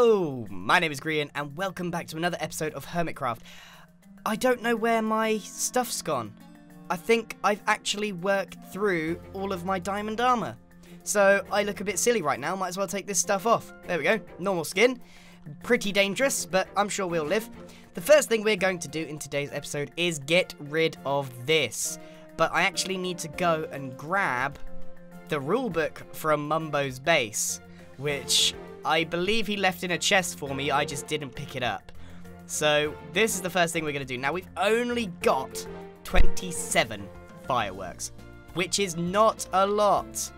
Hello, my name is Grian and welcome back to another episode of Hermitcraft. I don't know where my stuff's gone. I think I've actually worked through all of my diamond armor. So I look a bit silly right now, might as well take this stuff off. There we go, normal skin. Pretty dangerous, but I'm sure we'll live. The first thing we're going to do in today's episode is get rid of this. But I actually need to go and grab the rulebook from Mumbo's base, which I believe he left in a chest for me, I just didn't pick it up. So this is the first thing we're going to do. Now we've only got 27 fireworks, which is not a lot.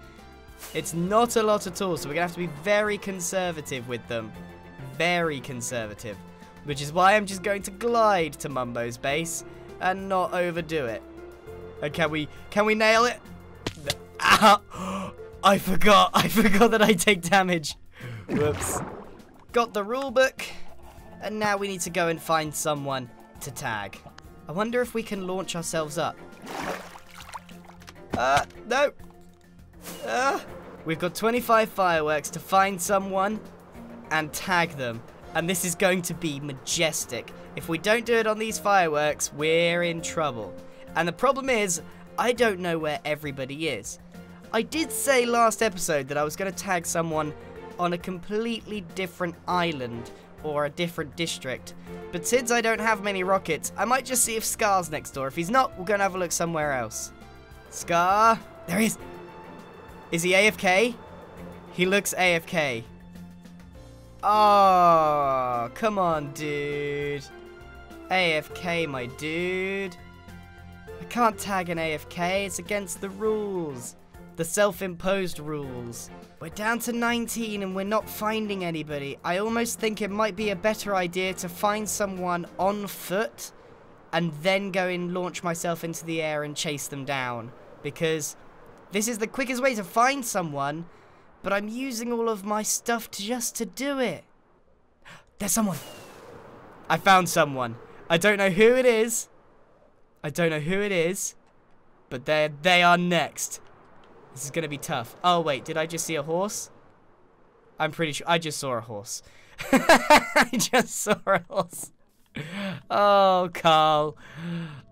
It's not a lot at all, so we're going to have to be very conservative with them. Very conservative. Which is why I'm just going to glide to Mumbo's base and not overdo it. And can we nail it? Ow! I forgot that I take damage. Whoops. Got the rulebook, and now we need to go and find someone to tag. I wonder if we can launch ourselves up. No. We've got 25 fireworks to find someone and tag them. And this is going to be majestic. If we don't do it on these fireworks, we're in trouble. And the problem is, I don't know where everybody is. I did say last episode that I was going to tag someone on a completely different island or a different district. But since I don't have many rockets, I might just see if Scar's next door. If he's not, we're going to have a look somewhere else. Scar, there he is. Is he AFK? He looks AFK. Oh, come on, dude. AFK, my dude. I can't tag an AFK. It's against the rules. The self-imposed rules. We're down to 19 and we're not finding anybody. I almost think it might be a better idea to find someone on foot and then go and launch myself into the air and chase them down. Because this is the quickest way to find someone, but I'm using all of my stuff just to do it. There's someone. I found someone. I don't know who it is. But they are next. This is going to be tough. Oh, wait. Did I just see a horse? I'm pretty sure. I just saw a horse. I just saw a horse. Oh, Carl.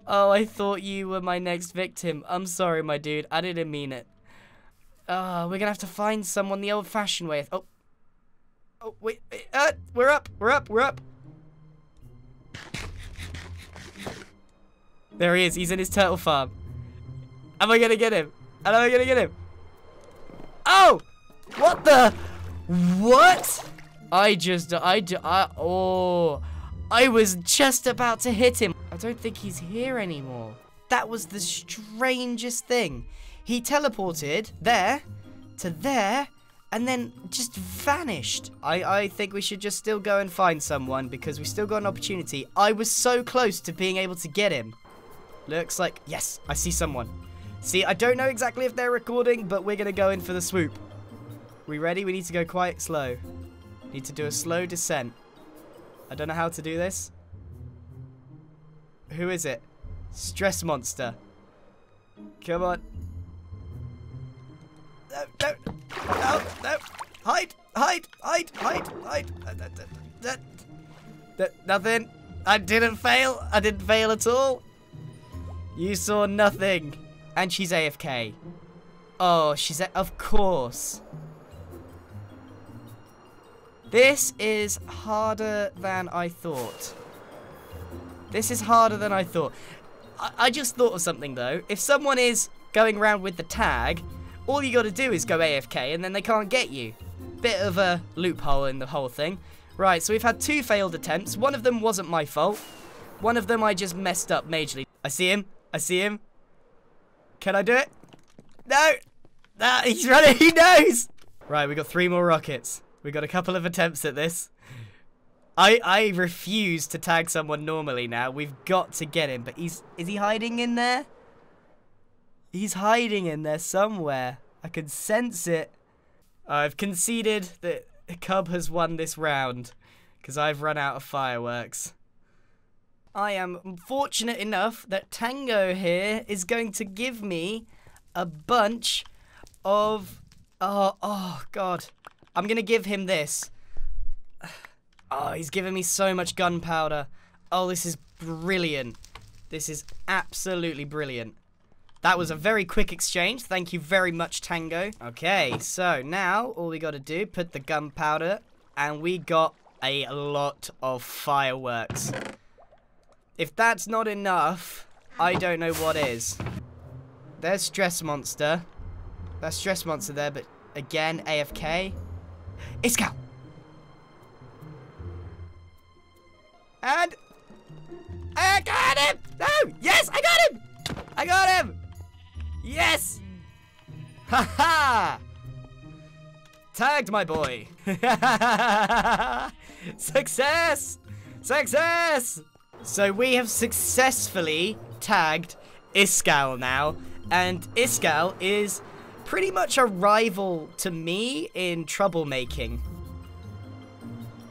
Oh, I thought you were my next victim. I'm sorry, my dude. I didn't mean it. Oh, we're going to have to find someone the old-fashioned way. Oh. Oh, wait. We're up. There he is. He's in his turtle farm. Am I going to get him? Oh! What the? What? I was just about to hit him. I don't think he's here anymore. That was the strangest thing. He teleported there to there and then just vanished. I think we should just still go and find someone because we still got an opportunity. I was so close to being able to get him. Looks like, yes, I see someone. See, I don't know exactly if they're recording, but we're going to go in for the swoop. We ready? We need to go quite slow. Need to do a slow descent. I don't know how to do this. Who is it? Stress monster. Come on. No. Hide. Nothing. I didn't fail at all. You saw nothing. And she's AFK. Oh, of course. This is harder than I thought. I just thought of something, though. If someone is going around with the tag, all you got to do is go AFK, and then they can't get you. Bit of a loophole in the whole thing. Right, so we've had 2 failed attempts. One of them wasn't my fault. One of them I just messed up majorly. I see him. Can I do it? No! Ah, he's running, he knows! Right, we got 3 more rockets. We got a couple of attempts at this. I refuse to tag someone normally now. We've got to get him, but is he hiding in there? He's hiding in there somewhere. I can sense it. I've conceded that Cub has won this round because I've run out of fireworks. I am fortunate enough that Tango here is going to give me a bunch of... Oh, God. I'm going to give him this. Oh, he's giving me so much gunpowder. Oh, this is brilliant. This is absolutely brilliant. That was a very quick exchange. Thank you very much, Tango. Okay, so now all we got to do, put the gunpowder, and we got a lot of fireworks. If that's not enough, I don't know what is. There's Stress Monster. That's Stress Monster there, but again, AFK. Iskall! And I got him! No! Yes, I got him! I got him! Yes! Ha-ha! Tagged, my boy. Success! Success! So we have successfully tagged Iskall now, and Iskall is pretty much a rival to me in troublemaking.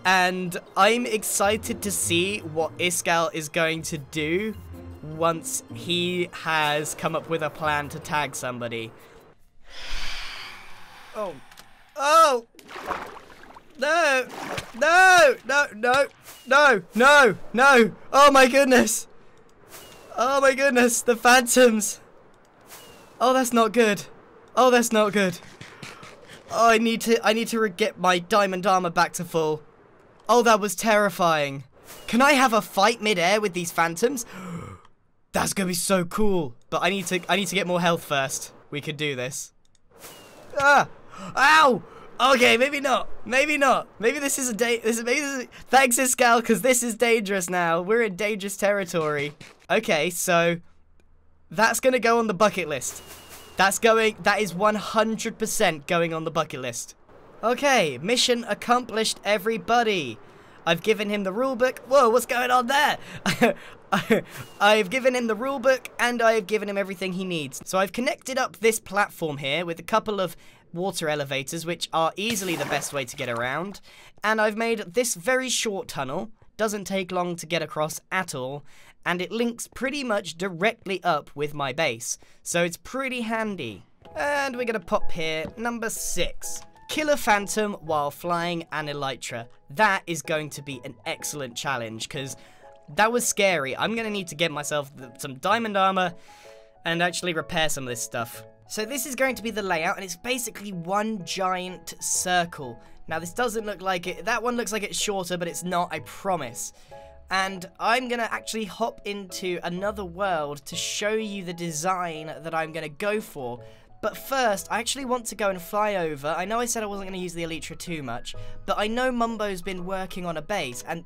And I'm excited to see what Iskall is going to do once he has come up with a plan to tag somebody. Oh. Oh! No! No! No! No! No! No! No! Oh my goodness! Oh my goodness! The phantoms! Oh, that's not good. Oh, that's not good. Oh, I need to get my diamond armor back to full. Oh, that was terrifying. Can I have a fight mid-air with these phantoms? That's gonna be so cool. But I need to get more health first. We could do this. Ah! Ow! Okay, maybe not. Maybe not. Maybe this is thanks, Iskall, because this is dangerous now. We're in dangerous territory. Okay, so that's gonna go on the bucket list. That is 100% going on the bucket list. Okay, mission accomplished, everybody. I've given him the rulebook. Whoa, what's going on there? I've given him the rulebook, and I have given him everything he needs. So I've connected up this platform here with a couple of water elevators, which are easily the best way to get around. And I've made this very short tunnel. Doesn't take long to get across at all. And it links pretty much directly up with my base. So it's pretty handy. And we're going to pop here, number 6. Kill a phantom while flying an elytra. That is going to be an excellent challenge, because that was scary. I'm going to need to get myself some diamond armor and actually repair some of this stuff. So this is going to be the layout, and it's basically one giant circle. Now this doesn't look like it. That one looks like it's shorter, but it's not, I promise. And I'm going to actually hop into another world to show you the design that I'm going to go for. But first, I actually want to go and fly over. I know I said I wasn't going to use the elytra too much, but I know Mumbo's been working on a base, and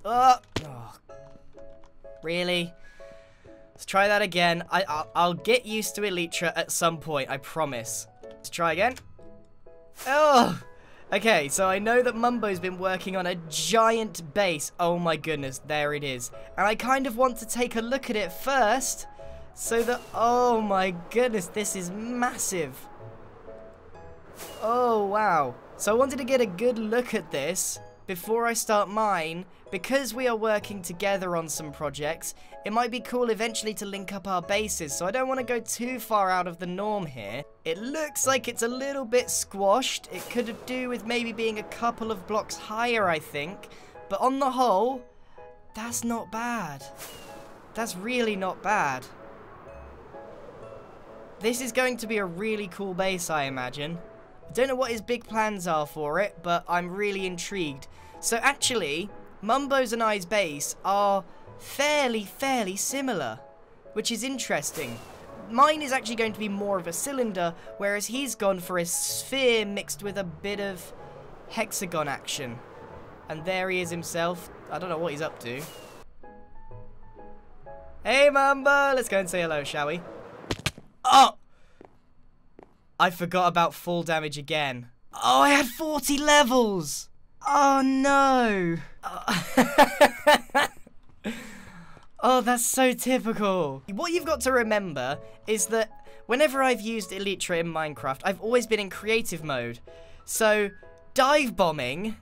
really? Let's try that again. I'll get used to elytra at some point, I promise. Let's try again. Oh! Okay, so I know that Mumbo's been working on a giant base. Oh my goodness, there it is. And I kind of want to take a look at it first, so that, oh my goodness, this is massive. Oh, wow. So I wanted to get a good look at this before I start mine. Because we are working together on some projects, it might be cool eventually to link up our bases, so I don't want to go too far out of the norm here. It looks like it's a little bit squashed. It could do with maybe being a couple of blocks higher, I think. But on the whole, that's not bad. That's really not bad. This is going to be a really cool base, I imagine. I don't know what his big plans are for it, but I'm really intrigued. So actually, Mumbo's and I's base are fairly similar, which is interesting. Mine is actually going to be more of a cylinder, whereas he's gone for a sphere mixed with a bit of hexagon action. And there he is himself. I don't know what he's up to. Hey, Mumbo! Let's go and say hello, shall we? Oh! I forgot about full damage again. Oh, I had 40 levels! Oh, no! Oh, that's so typical. What you've got to remember is that whenever I've used elytra in Minecraft, I've always been in creative mode. So, dive bombing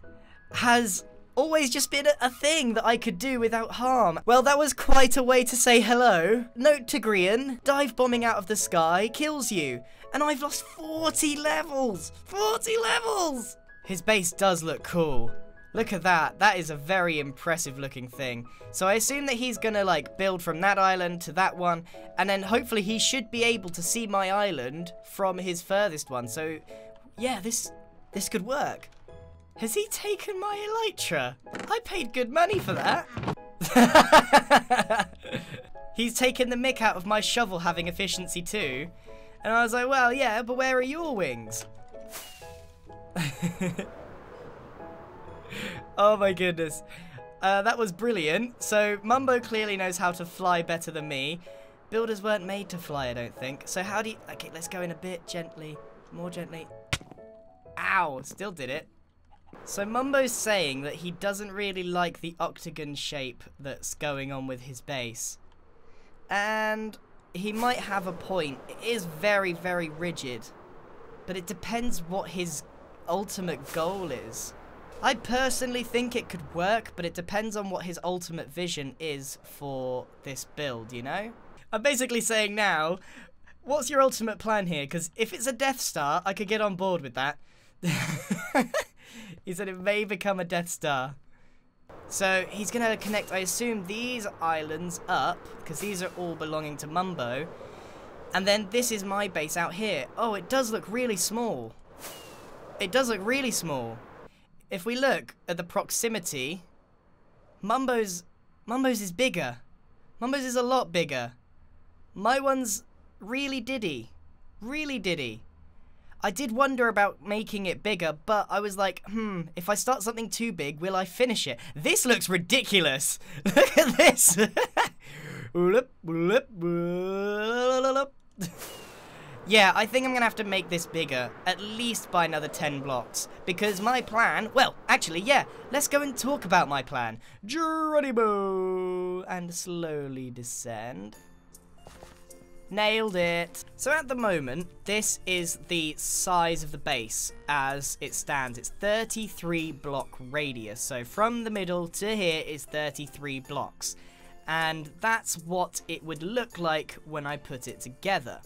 has always just been a thing that I could do without harm. Well, that was quite a way to say hello. Note to Grian, dive bombing out of the sky kills you. And I've lost 40 levels! 40 levels! His base does look cool. Look at that. That is a very impressive looking thing. So I assume that he's gonna like build from that island to that one, and then hopefully he should be able to see my island from his furthest one. So yeah, this could work. Has he taken my elytra? I paid good money for that. He's taken the mick out of my shovel having efficiency too. And I was like, well, yeah, but where are your wings? Oh my goodness. That was brilliant. So Mumbo clearly knows how to fly better than me. Builders weren't made to fly, I don't think. So how do you... Okay, let's go in a bit gently. More gently. Ow, still did it. So Mumbo's saying that he doesn't really like the octagon shape that's going on with his base. And he might have a point. It is very, very rigid. But it depends what his ultimate goal is. I personally think it could work, but it depends on what his ultimate vision is for this build, you know? I'm basically saying now, what's your ultimate plan here? Because if it's a Death Star, I could get on board with that. He said it may become a Death Star. So he's going to connect, I assume, these islands up, because these are all belonging to Mumbo. And then this is my base out here. Oh, it does look really small. It does look really small. If we look at the proximity, Mumbo's is bigger. Mumbo's is a lot bigger. My one's really diddy. Really diddy. I did wonder about making it bigger, but I was like, if I start something too big, will I finish it? This looks ridiculous. Look at this. Yeah, I think I'm going to have to make this bigger, at least by another 10 blocks. Because my plan, well, actually, yeah, let's go and talk about my plan. Geronimo! And slowly descend. Nailed it. So at the moment, this is the size of the base as it stands. It's 33 block radius. So from the middle to here is 33 blocks. And that's what it would look like when I put it together.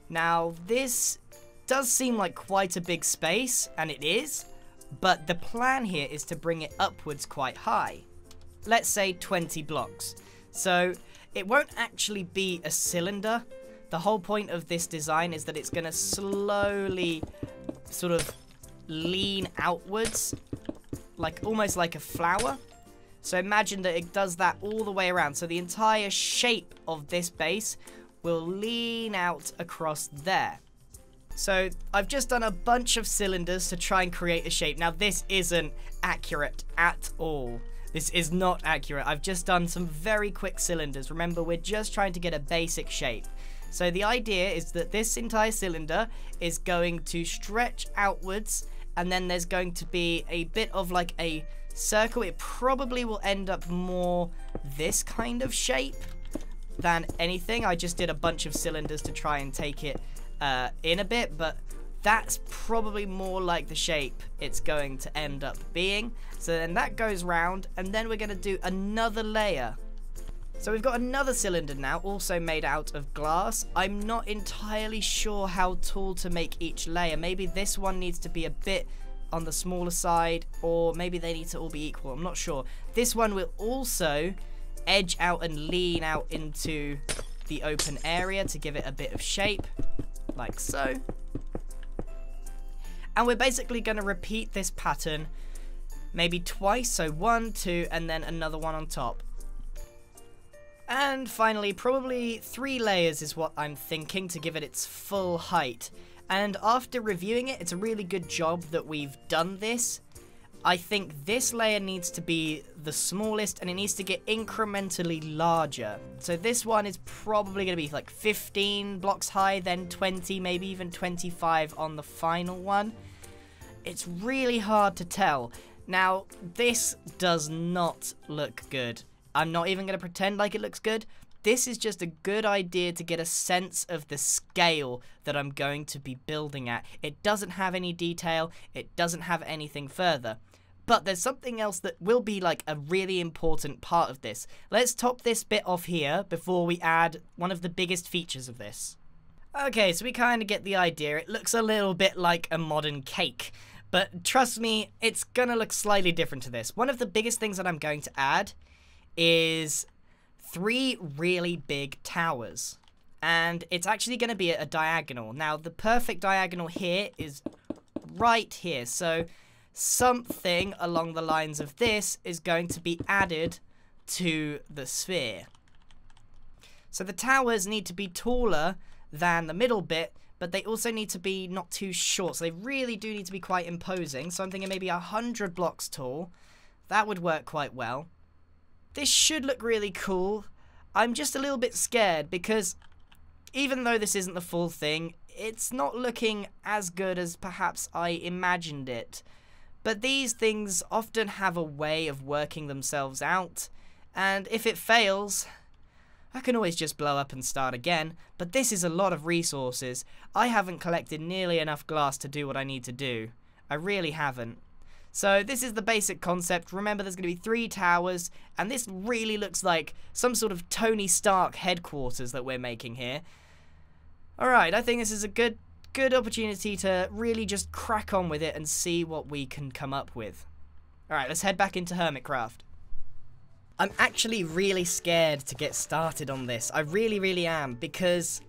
Now, this does seem like quite a big space, and it is, but the plan here is to bring it upwards quite high. Let's say 20 blocks. So it won't actually be a cylinder. The whole point of this design is that it's going to slowly sort of lean outwards, like almost like a flower. So imagine that it does that all the way around. So the entire shape of this base will lean out across there. So I've just done a bunch of cylinders to try and create a shape. Now this isn't accurate at all. This is not accurate. I've just done some very quick cylinders. Remember, we're just trying to get a basic shape. So the idea is that this entire cylinder is going to stretch outwards, and then there's going to be a bit of like a circle. It probably will end up more this kind of shape than anything. I just did a bunch of cylinders to try and take it in a bit, but that's probably more like the shape it's going to end up being. So then that goes round, and then we're going to do another layer. So we've got another cylinder now, also made out of glass. I'm not entirely sure how tall to make each layer. Maybe this one needs to be a bit on the smaller side, or maybe they need to all be equal. I'm not sure. This one will also edge out and lean out into the open area to give it a bit of shape, like so. And we're basically going to repeat this pattern maybe twice, so 1, 2, and then another one on top. And finally, probably 3 layers is what I'm thinking to give it its full height. And after reviewing it, it's a really good job that we've done this. I think this layer needs to be the smallest, and it needs to get incrementally larger. So this one is probably going to be like 15 blocks high, then 20, maybe even 25 on the final one. It's really hard to tell. Now, this does not look good. I'm not even going to pretend like it looks good. This is just a good idea to get a sense of the scale that I'm going to be building at. It doesn't have any detail. It doesn't have anything further. But there's something else that will be like a really important part of this. Let's top this bit off here before we add one of the biggest features of this. Okay, so we kind of get the idea. It looks a little bit like a modern cake. But trust me, it's gonna look slightly different to this. One of the biggest things that I'm going to add is 3 really big towers. And it's actually going to be a diagonal. Now, the perfect diagonal here is right here. So something along the lines of this is going to be added to the sphere. So the towers need to be taller than the middle bit, but they also need to be not too short. So they really do need to be quite imposing. So I'm thinking maybe 100 blocks tall. That would work quite well. This should look really cool. I'm just a little bit scared because even though this isn't the full thing, it's not looking as good as perhaps I imagined it. But these things often have a way of working themselves out. And if it fails, I can always just blow up and start again, but this is a lot of resources. I haven't collected nearly enough glass to do what I need to do. I really haven't. So this is the basic concept. Remember, there's going to be 3 towers, and this really looks like some sort of Tony Stark headquarters that we're making here. Alright, I think this is a good opportunity to really just crack on with it and see what we can come up with. Alright, let's head back into Hermitcraft. I'm actually really scared to get started on this. I really am, because,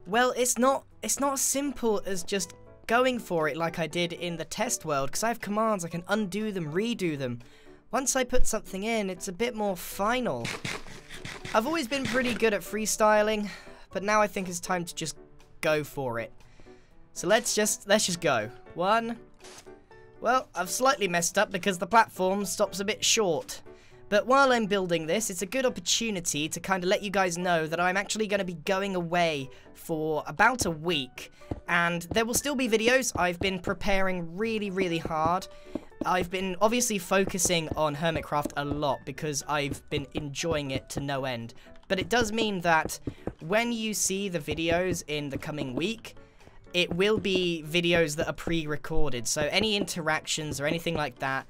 well, it's not as simple as just going for it like I did in the test world, because I have commands, I can undo them, redo them. Once I put something in, it's a bit more final. I've always been pretty good at freestyling, but now I think it's time to just go for it. So let's just go. 1. Well, I've slightly messed up because the platform stops a bit short. But while I'm building this, it's a good opportunity to kind of let you guys know that I'm actually going to be going away for about a week. And there will still be videos. I've been preparing really hard. I've been obviously focusing on Hermitcraft a lot because I've been enjoying it to no end. But it does mean that when you see the videos in the coming week, it will be videos that are pre-recorded. So any interactions or anything like that,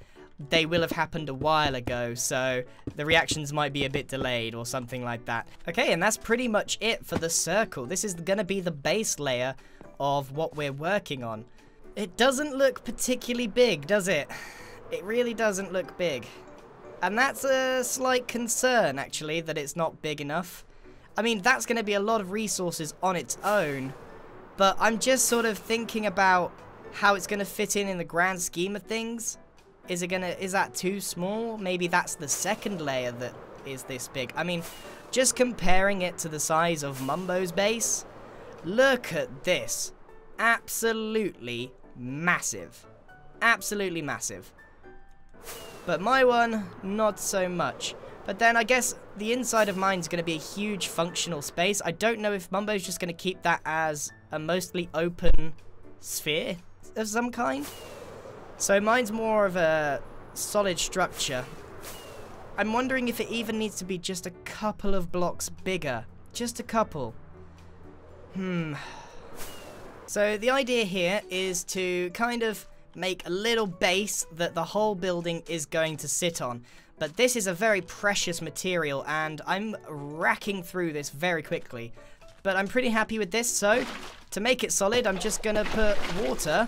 they will have happened a while ago, so the reactions might be a bit delayed or something like that. Okay, and that's pretty much it for the circle. This is going to be the base layer of what we're working on. It doesn't look particularly big, does it? It really doesn't look big. And that's a slight concern, actually, that it's not big enough. I mean, that's going to be a lot of resources on its own, but I'm just sort of thinking about how it's going to fit in the grand scheme of things. Is that too small? Maybe that's the second layer that is this big. I mean, just comparing it to the size of Mumbo's base, look at this. Absolutely massive. Absolutely massive. But my one, not so much. But then I guess the inside of mine is going to be a huge functional space. I don't know if Mumbo's just going to keep that as a mostly open sphere of some kind. So mine's more of a solid structure. I'm wondering if it even needs to be just a couple of blocks bigger. Just a couple. So the idea here is to kind of make a little base that the whole building is going to sit on. But this is a very precious material and I'm racking through this very quickly. But I'm pretty happy with this, so to make it solid, I'm just going to put water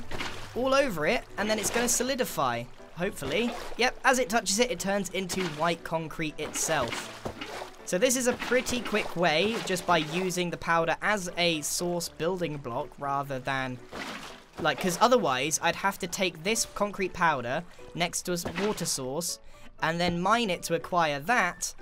all over it, and then it's going to solidify, hopefully. Yep, as it touches it, it turns into white concrete itself. So this is a pretty quick way, just by using the powder as a source building block, rather than, like, because otherwise, I'd have to take this concrete powder next to a water source, and then mine it to acquire that,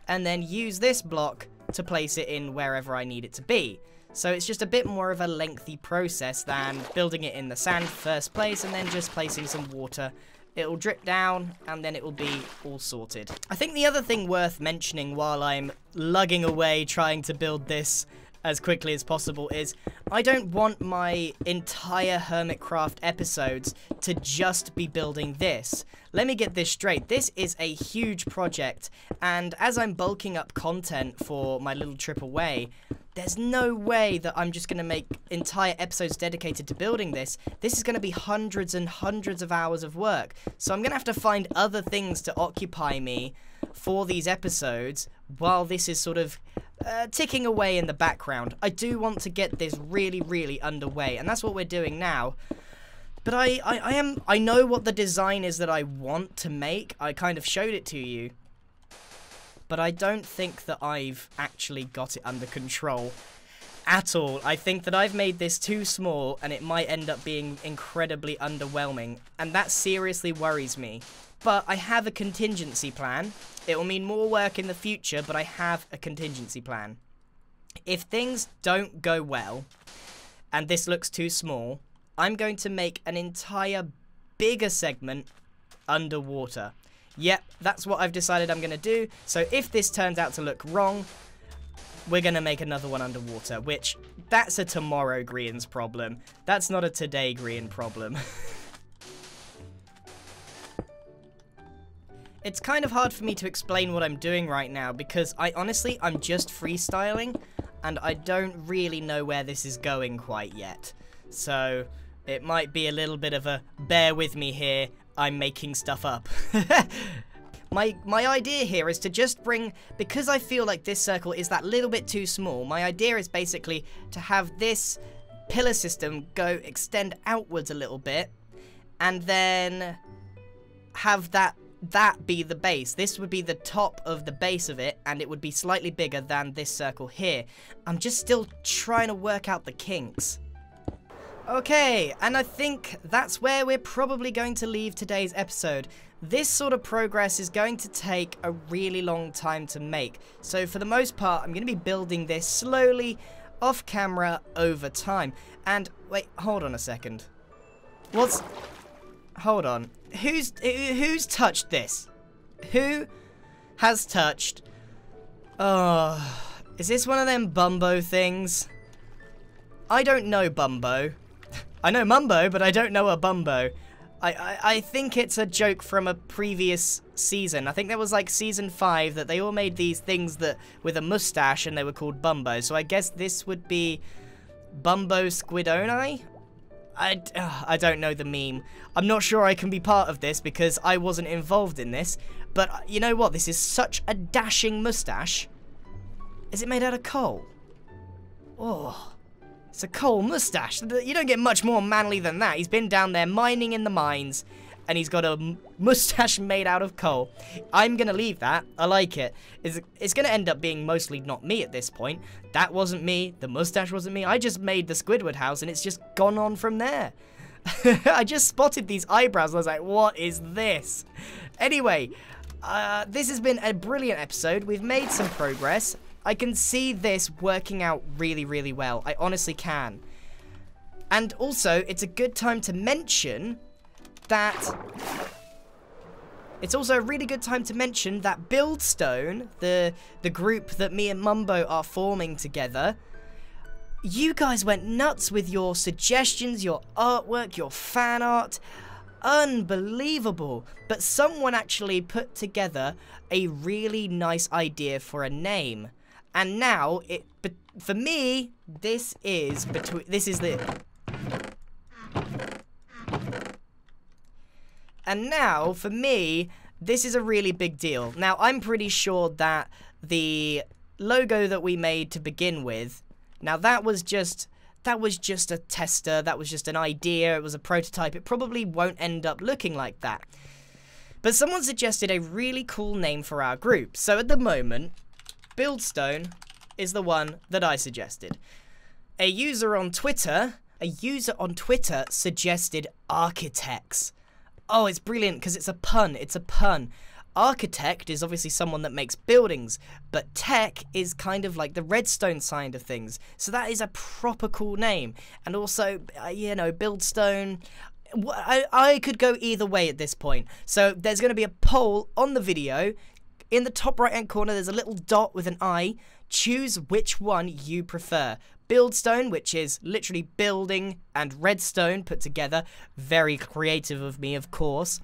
and then use this block to place it in wherever I need it to be. So it's just a bit more of a lengthy process than building it in the sand first place and then just placing some water. It'll drip down and then it will be all sorted. I think the other thing worth mentioning while I'm lugging away trying to build this as quickly as possible is I don't want my entire Hermitcraft episodes to just be building this. Let me get this straight. This is a huge project, and as I'm bulking up content for my little trip away, there's no way that I'm just going to make entire episodes dedicated to building this. This is going to be hundreds and hundreds of hours of work. So I'm going to have to find other things to occupy me for these episodes while this is sort of ticking away in the background. I do want to get this really underway, and that's what we're doing now. But I know what the design is that I want to make. I kind of showed it to you. But I don't think that I've actually got it under control at all. I think that I've made this too small and it might end up being incredibly underwhelming. And that seriously worries me. But I have a contingency plan. It will mean more work in the future, but I have a contingency plan. If things don't go well, and this looks too small, I'm going to make an entire bigger segment underwater. Yep, that's what I've decided I'm going to do. So if this turns out to look wrong, we're going to make another one underwater, which, that's a tomorrow Grian's problem. That's not a today Grian problem. It's kind of hard for me to explain what I'm doing right now because I'm just freestyling and I don't really know where this is going quite yet. So it might be a little bit of a bear with me here, I'm making stuff up. My idea here is to just bring, because I feel like this circle is that little bit too small, my idea is basically to have this pillar system extend outwards a little bit and then have that be the base. This would be the top of the base of it, and it would be slightly bigger than this circle here. I'm just still trying to work out the kinks. Okay, and I think that's where we're probably going to leave today's episode. This sort of progress is going to take a really long time to make. So for the most part, I'm going to be building this slowly, off camera, over time. And, wait, hold on a second. Hold on. Who's touched this? Who has touched... Oh, is this one of them Bumbo things? I don't know Bumbo. I know Mumbo, but I don't know a Bumbo. I think it's a joke from a previous season. I think there was like season 5 that they all made these things that with a mustache and they were called Bumbo. So I guess this would be Bumbo Squidoni? I don't know the meme. I'm not sure I can be part of this because I wasn't involved in this. But you know what? This is such a dashing mustache. Is it made out of coal? Oh, it's a coal mustache. You don't get much more manly than that. He's been down there mining in the mines and he's got a mustache made out of coal. I'm going to leave that. I like it. It's going to end up being mostly not me at this point. That wasn't me. The mustache wasn't me. I just made the Squidward house and it's just gone on from there. I just spotted these eyebrows and I was like, what is this? Anyway, this has been a brilliant episode. We've made some progress. I can see this working out really, really well. I honestly can. And also, it's a good time to mention that... It's also a really good time to mention that Buildstone, the group that me and Mumbo are forming together, you guys went nuts with your suggestions, your artwork, your fan art. Unbelievable. But someone actually put together a really nice idea for a name. And now, for me, this is the... And now, for me, this is a really big deal. Now, I'm pretty sure that the logo that we made to begin with, now that was just a tester, that was just an idea, it was a prototype, it probably won't end up looking like that. But someone suggested a really cool name for our group, so at the moment, Buildstone is the one that I suggested. A user on Twitter suggested Architects. Oh, it's brilliant because it's a pun. It's a pun. Architect is obviously someone that makes buildings, but tech is kind of like the redstone side of things. So that is a proper cool name. And also, you know, Buildstone. I could go either way at this point. So there's going to be a poll on the video. In the top right-hand corner, there's a little dot with an I. Choose which one you prefer. Buildstone, which is literally building and redstone put together. Very creative of me, of course.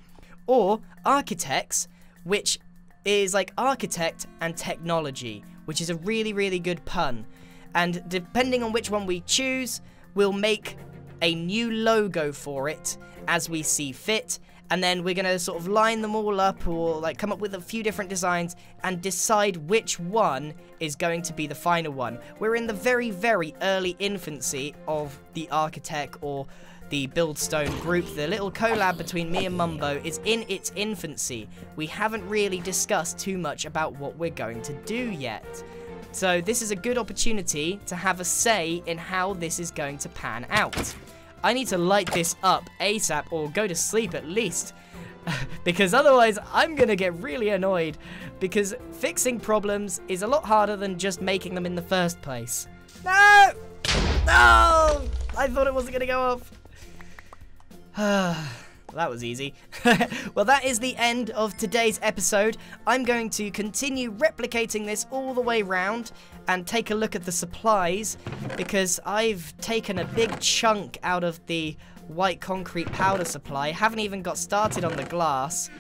Or Architects, which is like architect and technology, which is a really, really good pun. And depending on which one we choose, we'll make a new logo for it as we see fit. And then we're going to sort of line them all up or like come up with a few different designs and decide which one is going to be the final one. We're in the very, very early infancy of the architect or the Buildstone group, the little collab between me and Mumbo, is in its infancy. We haven't really discussed too much about what we're going to do yet. So this is a good opportunity to have a say in how this is going to pan out. I need to light this up ASAP, or go to sleep at least, because otherwise I'm gonna get really annoyed, because fixing problems is a lot harder than just making them in the first place. No! No! I thought it wasn't gonna go off. That was easy. Well, that is the end of today's episode. I'm going to continue replicating this all the way round and take a look at the supplies, because I've taken a big chunk out of the white concrete powder supply. Haven't even got started on the glass.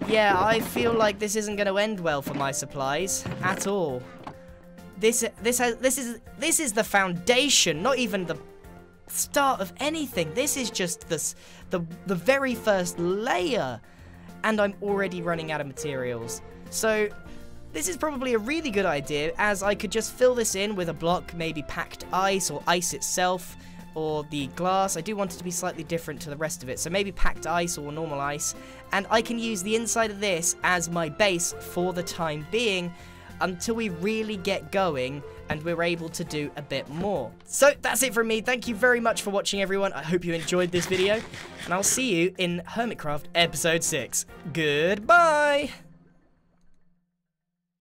Yeah, I feel like this isn't going to end well for my supplies at all. This is the foundation, not even the start of anything. This is just the very first layer, and I'm already running out of materials. So this is probably a really good idea, as I could just fill this in with a block, maybe packed ice or ice itself, or the glass. I do want it to be slightly different to the rest of it, so maybe packed ice or normal ice, and I can use the inside of this as my base for the time being, until we really get going and we're able to do a bit more. So that's it from me. Thank you very much for watching, everyone. I hope you enjoyed this video, and I'll see you in Hermitcraft episode 6. Goodbye!